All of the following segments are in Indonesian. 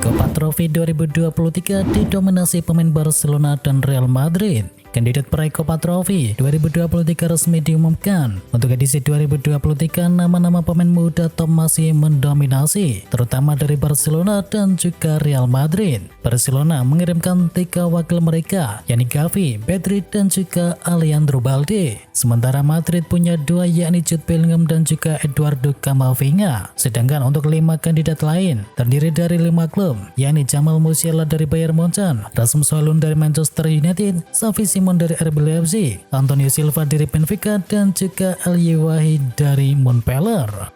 Copa Trophy 2023 didominasi pemain Barcelona dan Real Madrid. Kandidat peraih Copa Trophy 2023 resmi diumumkan. Untuk edisi 2023, nama-nama pemain muda top masih mendominasi, terutama dari Barcelona dan juga Real Madrid. Barcelona mengirimkan 3 wakil mereka, yakni Gavi, Pedri, dan juga Alejandro Balde. Sementara Madrid punya 2, yakni Jude Bellingham dan juga Eduardo Camavinga. Sedangkan untuk 5 kandidat lain, terdiri dari 5 klub, yakni Jamal Musiala dari Bayern Munchen, Rasmus Højlund dari Manchester United, Xavi Simons dari RB Leipzig, Antonio Silva dari Benfica, dan juga El Yaouhi dari Montpellier.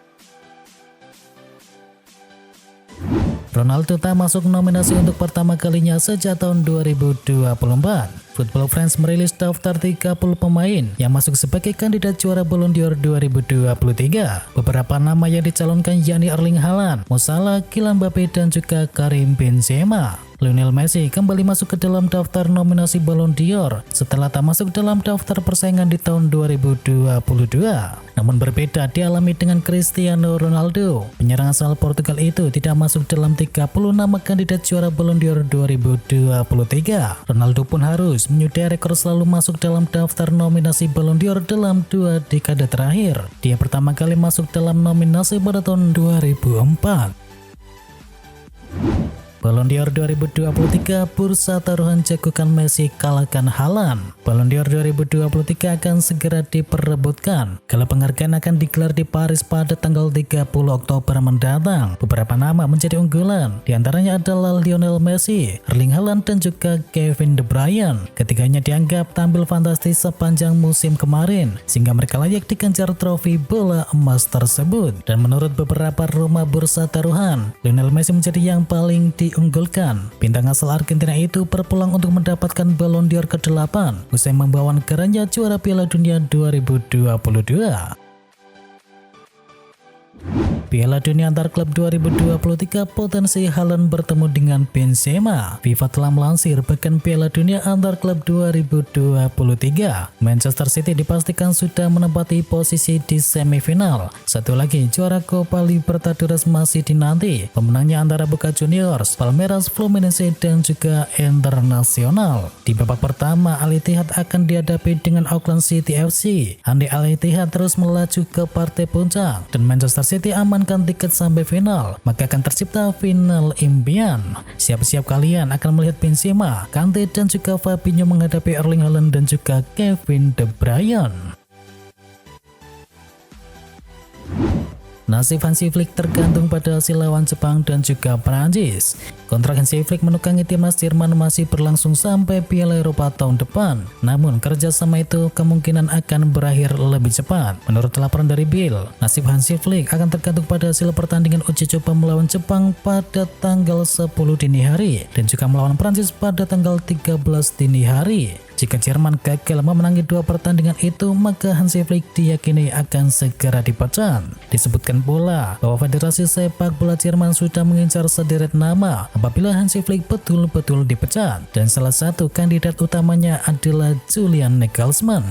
Ronaldo tak masuk nominasi untuk pertama kalinya sejak tahun 2024. Football Friends merilis daftar 30 pemain yang masuk sebagai kandidat juara Ballon d'Or 2023. Beberapa nama yang dicalonkan yakni Erling Haaland, Mo Salah, Kylian Mbappe, dan juga Karim Benzema. Lionel Messi kembali masuk ke dalam daftar nominasi Ballon d'Or setelah tak masuk dalam daftar persaingan di tahun 2022. Namun berbeda dialami dengan Cristiano Ronaldo. Penyerang asal Portugal itu tidak masuk dalam 30 nama kandidat juara Ballon d'Or 2023. Ronaldo pun harus menyudahi rekor selalu masuk dalam daftar nominasi Ballon d'Or dalam 2 dekade terakhir. Dia pertama kali masuk dalam nominasi pada tahun 2004. Ballon d'Or 2023, bursa taruhan jagokan Messi kalahkan Haaland. Ballon d'Or 2023 akan segera diperebutkan. Gala penghargaan akan digelar di Paris pada tanggal 30 Oktober mendatang. Beberapa nama menjadi unggulan, diantaranya adalah Lionel Messi, Erling Haaland, dan juga Kevin De Bruyne. Ketiganya dianggap tampil fantastis sepanjang musim kemarin, sehingga mereka layak dikejar trofi bola emas tersebut. Dan menurut beberapa rumah bursa taruhan, Lionel Messi menjadi yang paling diunggulkan. Bintang asal Argentina itu berpeluang untuk mendapatkan Ballon d'Or ke-8 usai membawa negaranya juara Piala Dunia 2022. Piala Dunia antar klub 2023, potensi Haaland bertemu dengan Benzema. FIFA telah melansir bahkan Piala Dunia antar klub 2023. Manchester City dipastikan sudah menempati posisi di semifinal. Satu lagi, juara Copa Libertadores masih dinanti. Pemenangnya antara Boca Juniors, Palmeiras, Fluminense, dan juga Internacional. Di babak pertama, Al Ittihad akan dihadapi dengan Auckland City FC. Andai Al Ittihad terus melaju ke partai puncak dan Manchester City amankan tiket sampai final, maka akan tercipta final impian. Siap-siap kalian akan melihat Benzema, Kante, dan juga Fabinho menghadapi Erling Haaland dan juga Kevin De Bruyne. Nasib Hansi Flick tergantung pada hasil lawan Jepang dan juga Prancis. Kontrak Hansi Flick menukangi timnas Jerman masih berlangsung sampai Piala Eropa tahun depan. Namun kerjasama itu kemungkinan akan berakhir lebih cepat. Menurut laporan dari Bill, nasib Hansi Flick akan tergantung pada hasil pertandingan uji coba melawan Jepang pada tanggal 10 dini hari dan juga melawan Prancis pada tanggal 13 dini hari. Jika Jerman gagal memenangi 2 pertandingan itu, maka Hansi Flick diyakini akan segera dipecat. Disebutkan pula bahwa Federasi Sepak Bola Jerman sudah mengincar sederet nama apabila Hansi Flick betul-betul dipecat, dan salah satu kandidat utamanya adalah Julian Nagelsmann.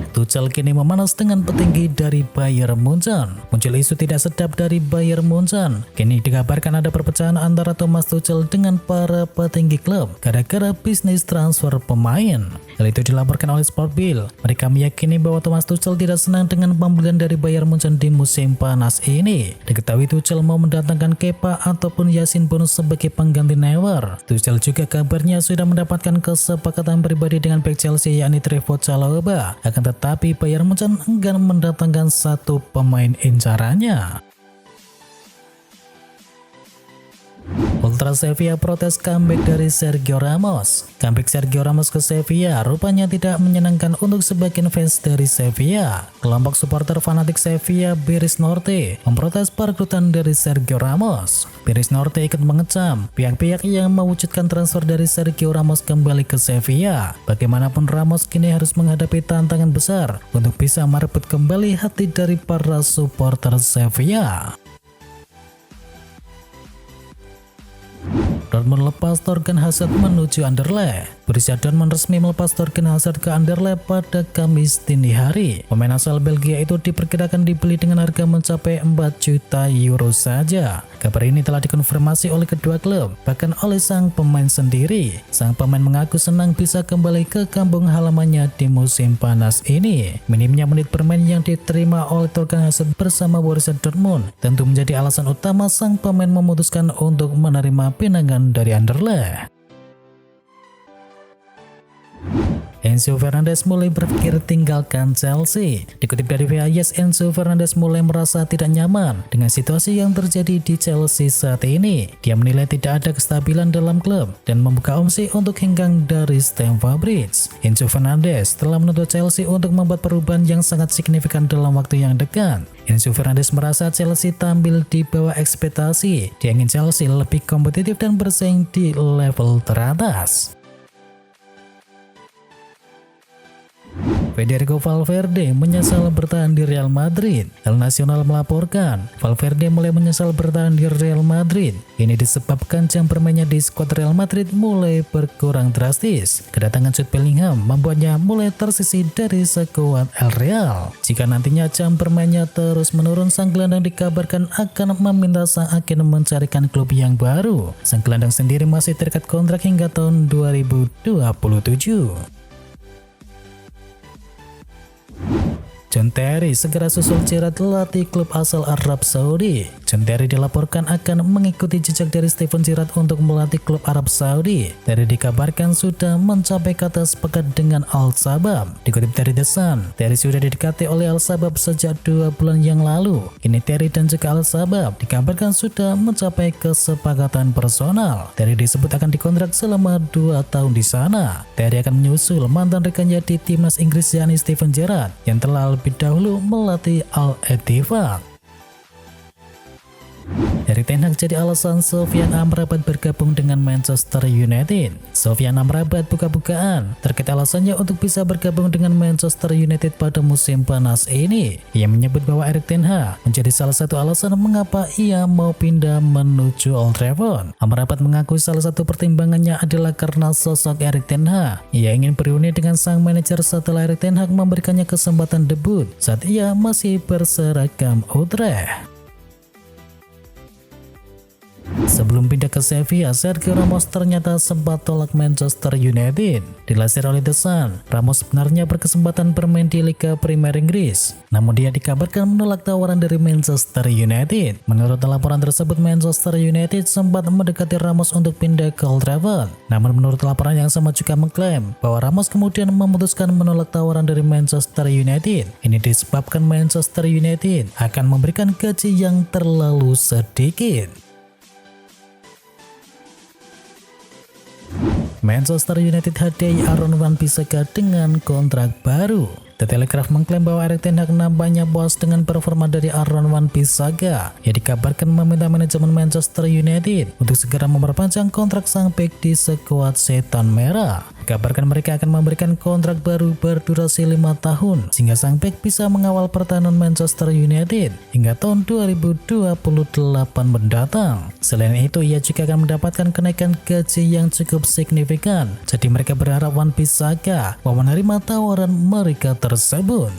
Tuchel kini memanas dengan petinggi dari Bayern Munchen. Muncul isu tidak sedap dari Bayern Munchen. Kini dikabarkan ada perpecahan antara Thomas Tuchel dengan para petinggi klub gara-gara bisnis transfer pemain. Hal itu dilaporkan oleh Sport Bill. Mereka meyakini bahwa Thomas Tuchel tidak senang dengan pembelian dari Bayern Munchen di musim panas ini. Diketahui Tuchel mau mendatangkan Kepa ataupun Yasin Bono sebagai pengganti Neuer. Tuchel juga kabarnya sudah mendapatkan kesepakatan pribadi dengan bek Chelsea yakni Trevoh Chalobah. Akan tetapi Bayern Munchen enggan mendatangkan satu pemain incarannya. Ultra Sevilla protes comeback dari Sergio Ramos. Comeback Sergio Ramos ke Sevilla rupanya tidak menyenangkan untuk sebagian fans dari Sevilla. Kelompok supporter fanatik Sevilla, Betis Norte, memprotes perekrutan dari Sergio Ramos. Betis Norte ikut mengecam pihak-pihak yang mewujudkan transfer dari Sergio Ramos kembali ke Sevilla. Bagaimanapun Ramos kini harus menghadapi tantangan besar untuk bisa merebut kembali hati dari para supporter Sevilla. Dortmund lepas Thorgan Hazard menuju Anderlecht. Borussia Dortmund resmi melepas Thorgan Hazard ke Anderlecht pada Kamis dini hari. Pemain asal Belgia itu diperkirakan dibeli dengan harga mencapai 4 juta euro saja. Kabar ini telah dikonfirmasi oleh kedua klub, bahkan oleh sang pemain sendiri. Sang pemain mengaku senang bisa kembali ke kampung halamannya di musim panas ini. Minimnya menit bermain yang diterima oleh Thorgan Hazard bersama Borussia Dortmund tentu menjadi alasan utama sang pemain memutuskan untuk menerima pinangan dari Anderlecht. Enzo Fernandez mulai berpikir tinggalkan Chelsea. Dikutip dari VAS, Enzo Fernandez mulai merasa tidak nyaman dengan situasi yang terjadi di Chelsea saat ini. Dia menilai tidak ada kestabilan dalam klub dan membuka opsi untuk hengkang dari Stamford Bridge. Enzo Fernandez telah menuntut Chelsea untuk membuat perubahan yang sangat signifikan dalam waktu yang dekat. Enzo Fernandez merasa Chelsea tampil di bawah ekspektasi. Dia ingin Chelsea lebih kompetitif dan bersaing di level teratas. Federico Valverde menyesal bertahan di Real Madrid. El Nacional melaporkan, Valverde mulai menyesal bertahan di Real Madrid. Ini disebabkan jam bermainnya di skuad Real Madrid mulai berkurang drastis. Kedatangan Jude Bellingham membuatnya mulai tersisih dari skuad El Real. Jika nantinya jam bermainnya terus menurun, sang gelandang dikabarkan akan meminta sang agen mencarikan klub yang baru. Sang gelandang sendiri masih terikat kontrak hingga tahun 2027. John Terry segera susul Gerrard latih klub asal Arab Saudi. John Terry dilaporkan akan mengikuti jejak dari Steven Gerrard untuk melatih klub Arab Saudi. Terry dikabarkan sudah mencapai kata sepakat dengan Al Sabab. Dikutip dari The Sun, Terry sudah didekati oleh Al Sabab sejak 2 bulan yang lalu. Kini Terry dan juga Al Sabab dikabarkan sudah mencapai kesepakatan personal. Terry disebut akan dikontrak selama 2 tahun di sana. Terry akan menyusul mantan rekannya di timnas Inggris yakni Steven Gerrard yang telah lebih dahulu melatih Al-Ettifaq. Erik ten Hag jadi alasan Sofyan Amrabat bergabung dengan Manchester United. Sofyan Amrabat buka-bukaan terkait alasannya untuk bisa bergabung dengan Manchester United pada musim panas ini. Ia menyebut bahwa Erik ten Hag menjadi salah satu alasan mengapa ia mau pindah menuju Old Trafford. Amrabat mengaku salah satu pertimbangannya adalah karena sosok Erik ten Hag. Ia ingin berunding dengan sang manajer setelah Erik ten Hag memberikannya kesempatan debut saat ia masih berseragam Utrecht. Sebelum pindah ke Sevilla, Sergio Ramos ternyata sempat tolak Manchester United. Dilansir oleh The Sun, Ramos sebenarnya berkesempatan bermain di Liga Premier Inggris. Namun dia dikabarkan menolak tawaran dari Manchester United. Menurut laporan tersebut, Manchester United sempat mendekati Ramos untuk pindah ke Old Trafford. Namun menurut laporan yang sama juga mengklaim bahwa Ramos kemudian memutuskan menolak tawaran dari Manchester United. Ini disebabkan Manchester United akan memberikan gaji yang terlalu sedikit. Manchester United hadiahi Aaron Wan-Bissaka dengan kontrak baru. The Telegraph mengklaim bahwa Erik ten Hag nampaknya puas dengan performa dari Aaron Wan-Bissaka. Ia dikabarkan meminta manajemen Manchester United untuk segera memperpanjang kontrak sang bek di skuad Setan Merah. Dikabarkan mereka akan memberikan kontrak baru berdurasi 5 tahun sehingga sang bek bisa mengawal pertahanan Manchester United hingga tahun 2028 mendatang. Selain itu, ia juga akan mendapatkan kenaikan gaji yang cukup signifikan. Jadi mereka berharap Wan-Bissaka mau menerima tawaran mereka tersebut.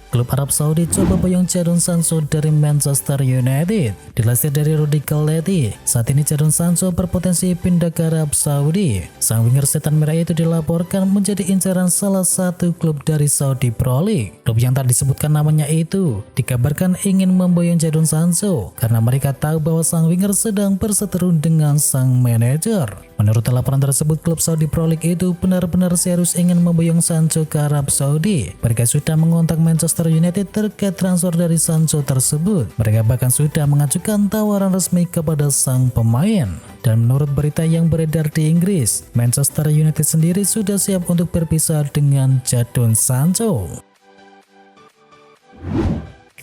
Klub Arab Saudi coba boyong Jadon Sancho dari Manchester United. Dilansir dari Rudy Galetti, saat ini Jadon Sancho berpotensi pindah ke Arab Saudi. Sang winger Setan Merah itu dilaporkan menjadi incaran salah satu klub dari Saudi Pro League. Klub yang tak disebutkan namanya itu dikabarkan ingin memboyong Jadon Sancho karena mereka tahu bahwa sang winger sedang berseteru dengan sang manajer. Menurut laporan tersebut, klub Saudi Pro League itu benar-benar serius ingin memboyong Sancho ke Arab Saudi. Mereka sudah mengontak Manchester United terkait transfer dari Sancho tersebut. Mereka bahkan sudah mengajukan tawaran resmi kepada sang pemain. Dan menurut berita yang beredar di Inggris, Manchester United sendiri sudah siap untuk berpisah dengan Jadon Sancho.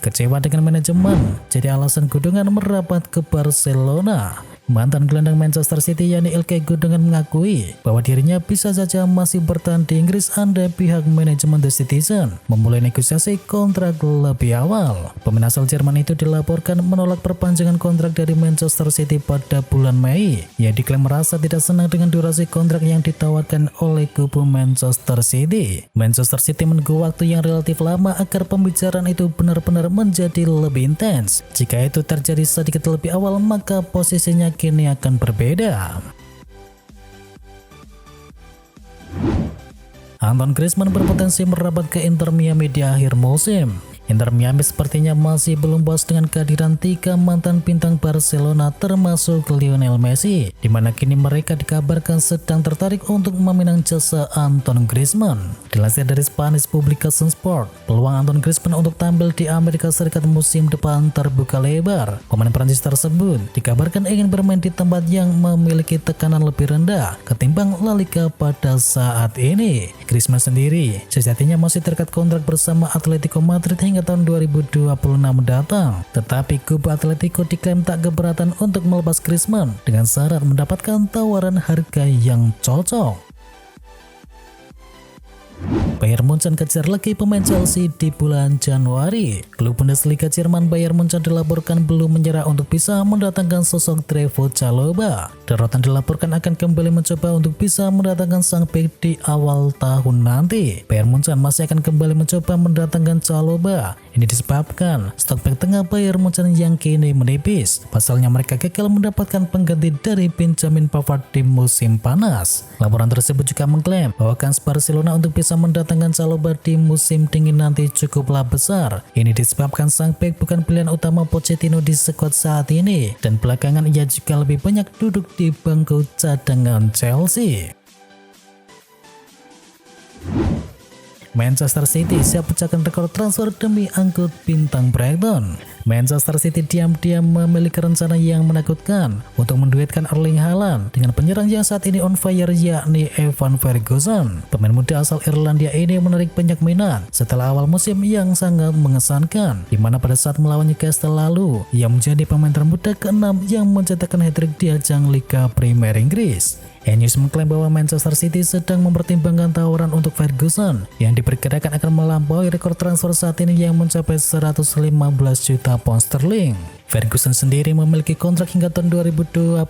Kecewa dengan manajemen jadi alasan Gundogan merapat ke Barcelona. Mantan gelandang Manchester City yakni Ilkay Gundogan mengakui bahwa dirinya bisa saja masih bertahan di Inggris andai pihak manajemen The Citizen memulai negosiasi kontrak lebih awal. Pemain asal Jerman itu dilaporkan menolak perpanjangan kontrak dari Manchester City pada bulan Mei. Ia diklaim merasa tidak senang dengan durasi kontrak yang ditawarkan oleh kubu Manchester City. Manchester City menunggu waktu yang relatif lama agar pembicaraan itu benar-benar menjadi lebih intens. Jika itu terjadi sedikit lebih awal, maka posisinya kini akan berbeda. Antoine Griezmann berpotensi merapat ke Inter Miami di akhir musim. Inter Miami sepertinya masih belum puas dengan kehadiran 3 mantan bintang Barcelona termasuk Lionel Messi, di mana kini mereka dikabarkan sedang tertarik untuk meminang jasa Antoine Griezmann. Dilansir dari Spanish Publication Sport, peluang Antoine Griezmann untuk tampil di Amerika Serikat musim depan terbuka lebar. Pemain Prancis tersebut dikabarkan ingin bermain di tempat yang memiliki tekanan lebih rendah ketimbang La Liga pada saat ini. Griezmann sendiri sejatinya masih terikat kontrak bersama Atletico Madrid hingga tahun 2026 mendatang. Tetapi kubu Atletico diklaim tak keberatan untuk melepas Griezmann dengan syarat mendapatkan tawaran harga yang cocok. Bayern Munchen kejar lagi pemain Chelsea di bulan Januari. Klub Bundesliga Jerman Bayern Munchen dilaporkan belum menyerah untuk bisa mendatangkan sosok Trevoh Chalobah. Daratan dilaporkan akan kembali mencoba untuk bisa mendatangkan sang bek di awal tahun nanti. Bayern Munchen masih akan kembali mencoba mendatangkan Chalobah. Ini disebabkan stok bek tengah Bayern Munchen yang kini menipis. Pasalnya mereka gagal mendapatkan pengganti dari Benjamin Pavard di musim panas. Laporan tersebut juga mengklaim bahwa kans Barcelona untuk bisa mendatangkan Chalobah di musim dingin nanti cukuplah besar. Ini disebabkan sang bek bukan pilihan utama Pochettino di skuad saat ini, dan belakangan ia juga lebih banyak duduk di bangku cadangan Chelsea. Manchester City siap pecahkan rekor transfer demi angkut bintang Brighton. Manchester City diam-diam memiliki rencana yang menakutkan untuk menduetkan Erling Haaland dengan penyerang yang saat ini on fire yakni Evan Ferguson. Pemain muda asal Irlandia ini menarik banyak minat setelah awal musim yang sangat mengesankan, di mana pada saat melawan Newcastle lalu ia menjadi pemain termuda ke-6 yang mencetakkan hat-trick di ajang Liga Premier Inggris. E-News mengklaim bahwa Manchester City sedang mempertimbangkan tawaran untuk Ferguson yang diperkirakan akan melampaui rekor transfer saat ini yang mencapai 115 juta pound sterling. Ferguson sendiri memiliki kontrak hingga tahun 2028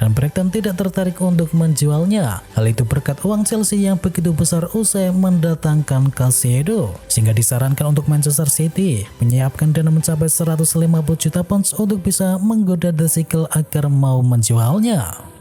dan Brighton tidak tertarik untuk menjualnya. Hal itu berkat uang Chelsea yang begitu besar usai mendatangkan Caicedo, sehingga disarankan untuk Manchester City menyiapkan dana mencapai 150 juta pounds untuk bisa menggoda The Eagle agar mau menjualnya.